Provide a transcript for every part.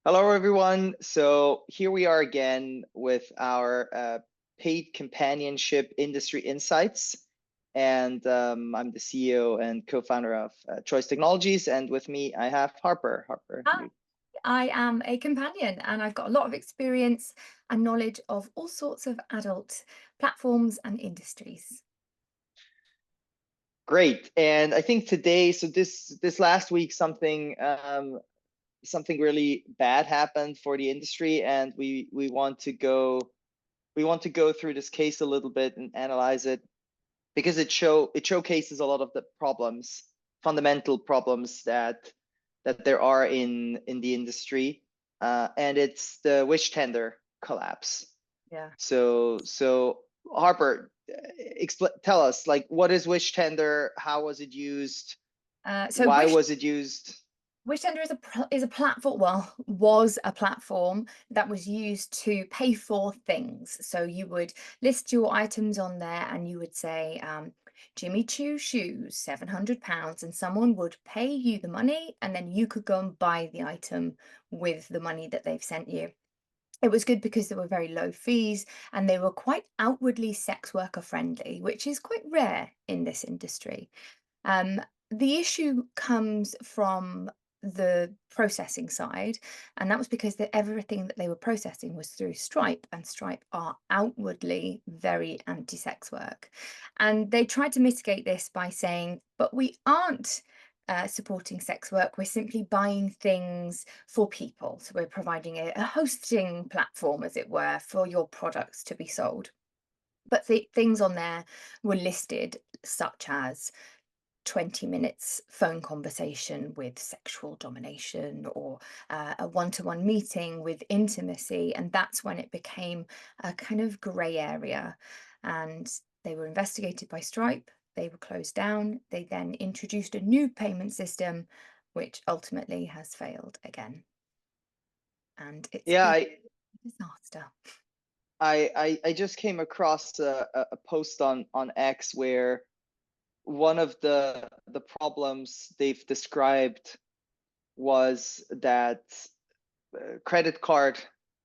Hello, everyone. So here we are again with our paid companionship industry insights. And I'm the CEO and co-founder of Choice Technologies. And with me, I have Harper. Harper, Hi, I am a companion and I've got a lot of experience and knowledge of all sorts of adult platforms and industries. great. And I think today, so this last week, something really bad happened for the industry, and we want to go through this case a little bit and analyze it because it showcases a lot of the problems, fundamental problems that there are in the industry, and it's the Wishtender collapse. Yeah. So Harper, tell us, like, what is Wishtender? How was it used? So Why was it used? Wishtender is a platform, well, was a platform that was used to pay for things. So you would list your items on there and you would say, Jimmy Choo shoes, £700, and someone would pay you the money and then you could go and buy the item with the money that they've sent you. It was good because there were very low fees and they were quite outwardly sex worker friendly, which is quite rare in this industry. Um, the issue comes from the processing side, and that was because everything that they were processing was through Stripe, and Stripe are outwardly very anti-sex work. And they tried to mitigate this by saying, but we aren't supporting sex work, we're simply buying things for people. So we're providing a hosting platform, as it were, for your products to be sold. But the things on there were listed such as 20 minutes phone conversation with sexual domination, or a one-to-one meeting with intimacy. And that's when it became a kind of grey area. And they were investigated by Stripe. They were closed down. They then introduced a new payment system, which ultimately has failed again. And it's Yeah, been I a disaster. I just came across a post on X where one of the problems they've described was that credit card,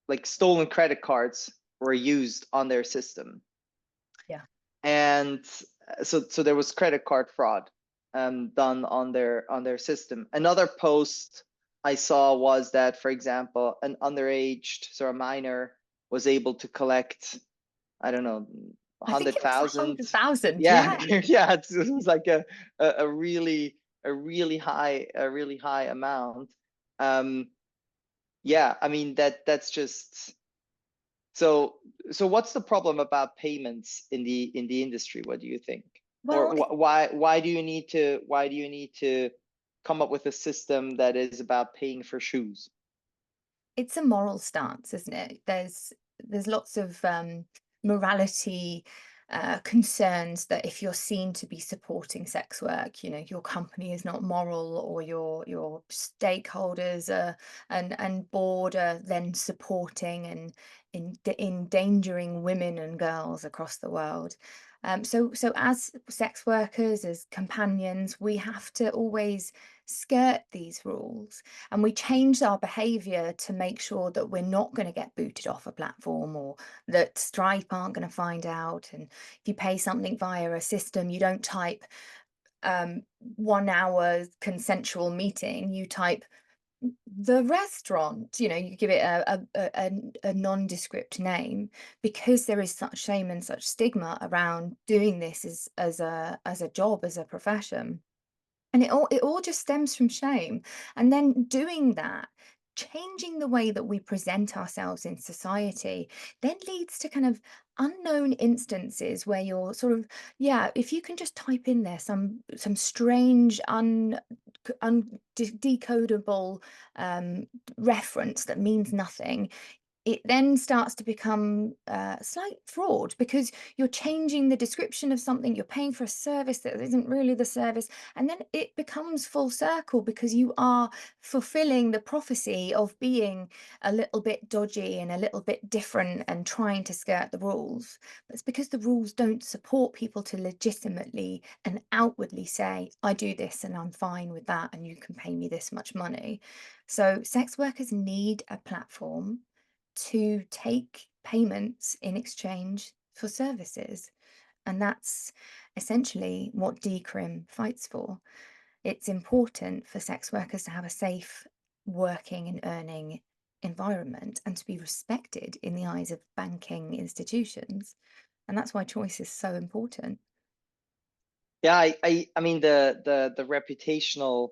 like stolen credit cards, were used on their system. Yeah. And so there was credit card fraud done on their system. Another post I saw was that, for example, an underaged, so a minor, was able to collect, I don't know, I think it was 100,000. 100,000. Yeah, Yeah. yeah, it was like a really high amount. Um, yeah, I mean that's just so. So what's the problem about payments in the industry? What do you think? Or Well, why do you need to come up with a system that is about paying for shoes? it's a moral stance, isn't it? There's lots of morality concerns that if you're seen to be supporting sex work, your company is not moral, or your stakeholders and board are then supporting and endangering women and girls across the world. So as sex workers, as companions, we have to always skirt these rules, and we change our behavior to make sure that we're not going to get booted off a platform, or that Stripe aren't going to find out. And if you pay something via a system, you don't type 1 hour consensual meeting, you type the restaurant. You give it a nondescript name, because there is such shame and such stigma around doing this as a job, as a profession. And it all just stems from shame. And then doing that, changing the way that we present ourselves in society, then leads to kind of unknown instances where you're sort of, yeah, if you can just type in there some strange undecodable reference that means nothing, it then starts to become slight fraud because you're changing the description of something, you're paying for a service that isn't really the service, and then it becomes full circle because you are fulfilling the prophecy of being a little bit dodgy and a little bit different and trying to skirt the rules. But it's because the rules don't support people to legitimately and outwardly say, I do this and I'm fine with that, and you can pay me this much money. So sex workers need a platform to take payments in exchange for services. And that's essentially what Decrim fights for. It's important for sex workers to have a safe working and earning environment and to be respected in the eyes of banking institutions. And that's why choice is so important. Yeah, I mean the reputational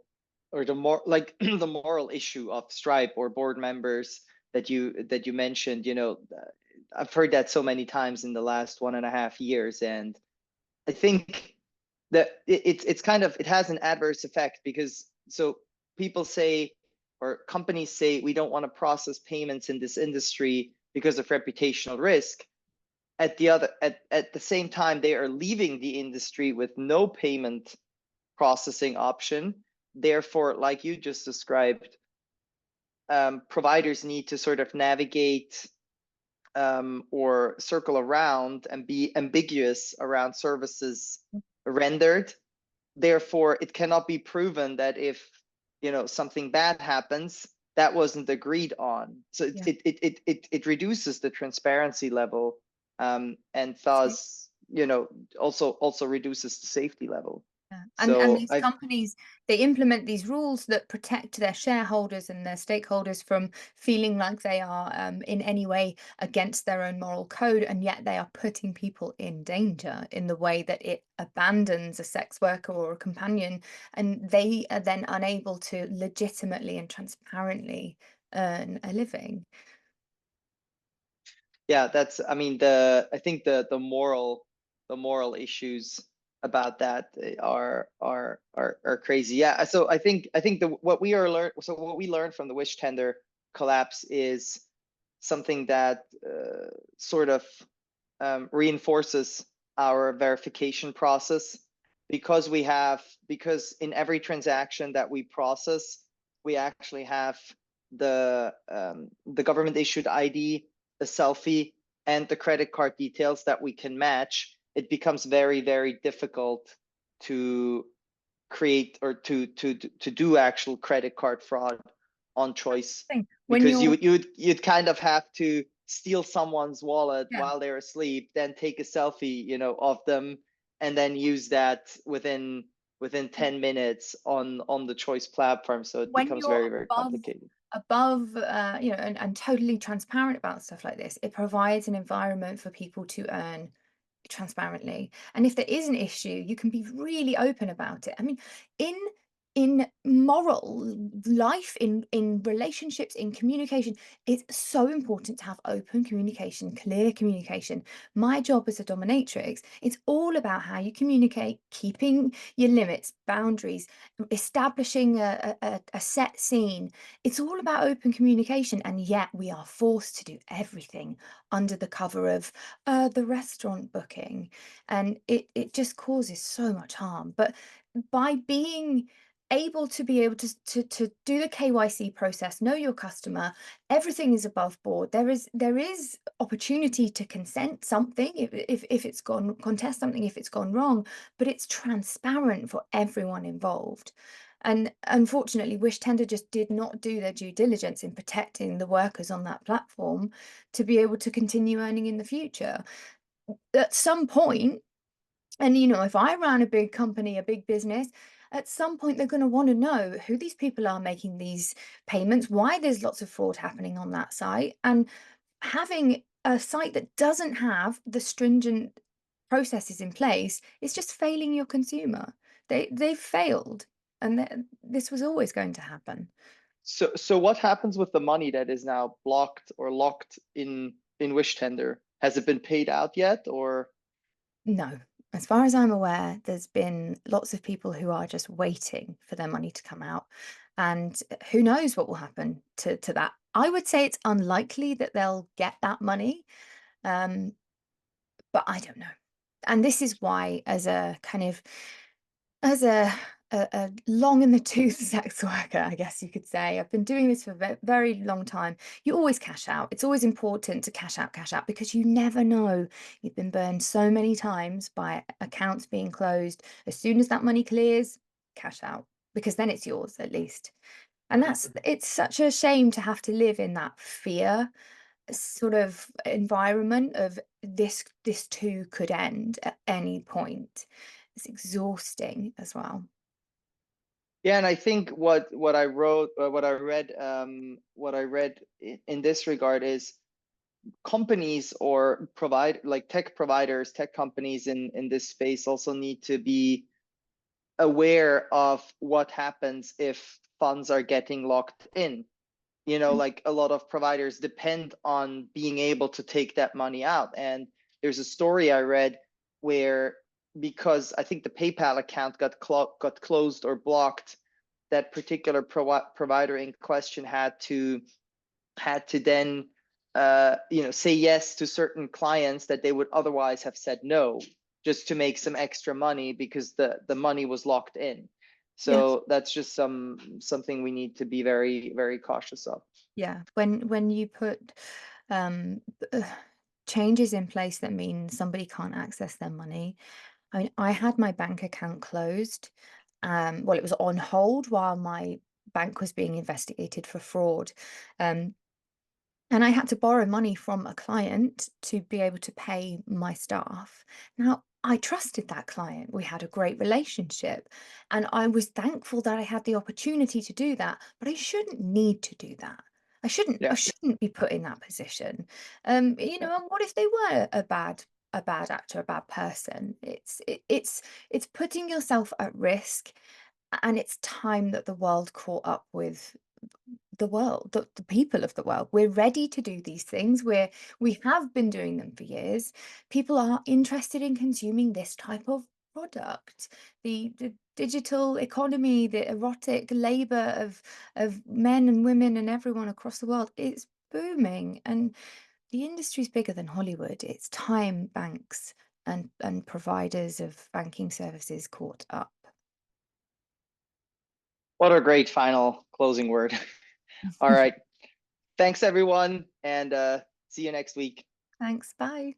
or the more like the moral issue of Stripe or board members that you mentioned, I've heard that so many times in the last 1.5 years, and I think that it's kind of, it has an adverse effect because so people say, or companies say, we don't want to process payments in this industry because of reputational risk. At the same time, they are leaving the industry with no payment processing option. Therefore, like you just described, providers need to sort of navigate or circle around and be ambiguous around services rendered. Therefore, it cannot be proven that if something bad happens, that wasn't agreed on. So Yeah. it reduces the transparency level, and thus also reduces the safety level. Yeah. And So these I companies, they implement these rules that protect their shareholders and their stakeholders from feeling like they are in any way against their own moral code, and yet they are putting people in danger in the way that it abandons a sex worker or a companion, and they are then unable to legitimately and transparently earn a living. yeah, that's, I mean, I think the moral issues about that are crazy. Yeah, so I think what we learned from the Wishtender collapse is something that sort of reinforces our verification process, because in every transaction that we process, we actually have the government issued ID, a selfie, and the credit card details that we can match. It becomes very, very difficult to create or to do actual credit card fraud on choice, Thing. When because you're you'd kind of have to steal someone's wallet yeah. while they're asleep, then take a selfie, of them, and then use that within 10 minutes on the choice platform. So it When becomes you're very, very complicated. above and totally transparent about stuff like this, it provides an environment for people to earn transparently. And if there is an issue, you can be really open about it. I mean, in moral life, in relationships, in communication, it's so important to have open communication, clear communication. My job as a dominatrix, it's all about how you communicate, keeping your limits, boundaries, establishing a set scene. It's all about open communication, and yet we are forced to do everything under the cover of the restaurant booking, and it just causes so much harm. But by being able to do the KYC process, know your customer, everything is above board. There is opportunity to consent something if it's gone, contest something if it's gone wrong, but it's transparent for everyone involved. And unfortunately, Wishtender just did not do their due diligence in protecting the workers on that platform to be able to continue earning in the future. At some point, and if I ran a big company, a big business, at some point they're going to want to know who these people are making these payments, why there's lots of fraud happening on that site, and having a site that doesn't have the stringent processes in place is just failing your consumer. They've failed, and this was always going to happen. So what happens with the money that is now blocked or locked in Wishtender? Has it been paid out yet, or? No. As far as I'm aware, there's been lots of people who are just waiting for their money to come out. And who knows what will happen to that I would say it's unlikely that they'll get that money, um, but I don't know. And this is why, as a kind of as a long in the tooth sex worker, I guess you could say, I've been doing this for a very long time. You always cash out. It's always important to cash out, because you never know. You've been burned so many times by accounts being closed. As soon as that money clears, cash out, because then it's yours at least. And it's such a shame to have to live in that fear sort of environment of this too could end at any point. It's exhausting as well. Yeah, and I think what I wrote, what I read in this regard is companies or tech providers, tech companies in this space also need to be aware of what happens if funds are getting locked in. Like a lot of providers depend on being able to take that money out. And there's a story I read where, because I think the PayPal account got closed or blocked, that particular provider in question had to then say yes to certain clients that they would otherwise have said no, just to make some extra money because the money was locked in. Yeah, So that's just something we need to be very, very cautious of. yeah. When you put um uh, changes in place that mean somebody can't access their money. I mean, I had my bank account closed. Well, it was on hold while my bank was being investigated for fraud. Um, And I had to borrow money from a client to be able to pay my staff. Now, I trusted that client. We had a great relationship, and I was thankful that I had the opportunity to do that, but I shouldn't need to do that. I Yeah. shouldn't be put in that position. Yeah. And what if they were a bad actor, a bad person? It's putting yourself at risk, and it's time that the world caught up with the world, the people of the world. We're ready to do these things. We have been doing them for years. People are interested in consuming this type of product. The digital economy, the erotic labor of men and women and everyone across the world, it's booming. And the industry's bigger than Hollywood. It's time banks and providers of banking services caught up. What a great final closing word. All right. Thanks, everyone, and see you next week. Thanks. Bye.